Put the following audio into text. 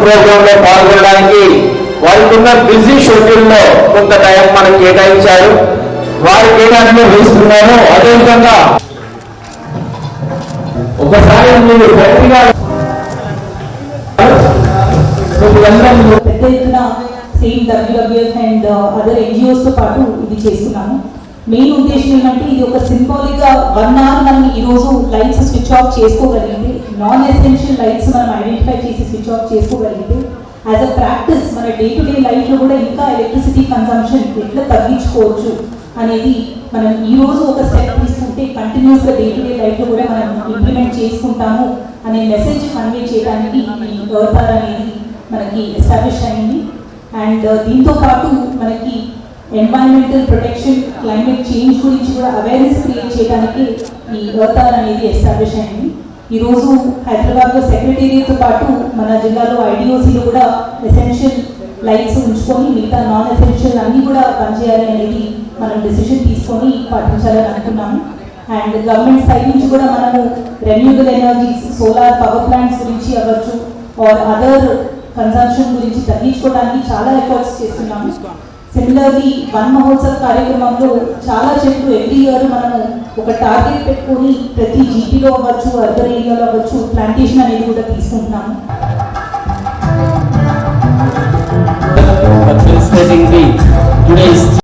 Programme లో పాల్గొనడానికి వారికి ఉన్న బిజీ షెడ్యూల్ లో కొంత టైం మనకు కేటాయించారు. వారి కేటాయింపు వేస్తున్నారు. అదేవిధంగా ఒకసారి మీరు గట్టిగా పెద్ద ఎత్తున same WWF and other NGOs తో పాటు ఇది చేస్తున్నాము. మెయిన్ ఉద్దేశం ఏంటంటే ఇది ఒక సింబాలిక్ గా 1 hour మనం ఈ రోజు లైట్స్ స్విచ్ ఆఫ్ చేసుకోగలిగితే, నాన్ ఎసెన్షియల్ లైట్స్ మనం ఐడెంటిఫై చేసి స్విచ్ ఆఫ్ చేసుకోగలిగితే యాజ్ అ ప్రాక్టీస్ మన డే టు డే లైఫ్ లో కూడా ఇంకా ఎలక్ట్రిసిటీ కన్సంప్షన్ ఎట్లా తగ్గించుకోవచ్చు అనేది మనం ఈ రోజు ఒక స్టెప్ తీసుకుంటే కంటిన్యూస్ గా డే టు డే లైఫ్ లో కూడా మనం ఇంప్లిమెంట్ చేసుకుంటాము అనే మెసేజ్ కన్వే చేయడానికి ఈ ఎర్త్ అవర్ అనేది మనకి ఎస్టాబ్లిష్ అయింది. అండ్ దీంతో పాటు మనకి ఎన్వైరన్మెంటల్ ప్రొటెక్షన్, క్లైమేట్ చేంజ్ గురించి కూడా అవేర్నెస్ క్రియేట్ చేయడానికి ఈ ఎర్త్ అవర్ అనేది ఎస్టాబ్లిష్ అయింది. ఈరోజు హైదరాబాద్లో సెక్రటేరియట్తో పాటు మన జిల్లాలో IDOCలో కూడా ఎసెన్షియల్ లైట్స్ ఉంచుకొని మిగతా నాన్ ఎసెన్షియల్ అన్నీ కూడా పనిచేయాలి అనేది మనం డెసిషన్ తీసుకొని పాటించాలని అనుకున్నాము. అండ్ గవర్నమెంట్ సైడ్ నుంచి కూడా మనము renewable energies, solar power plants గురించి అవ్వచ్చు ఆర్ అదర్ కన్సంప్షన్ గురించి తగ్గించుకోవడానికి చాలా ఎఫర్ట్స్ చేస్తున్నాము. సిమిలర్లీ వన్ మహోత్సవ్ కార్యక్రమంలో చాలా చెట్లు ఎవ్రీ ఇయర్ మనము ఒక టార్గెట్ పెట్టుకొని ప్రతి GPలో అవ్వచ్చు, అర్బన్ ఏరియాలో అవ్వచ్చు ప్లాంటేషన్ అనేది కూడా తీసుకుంటున్నాము.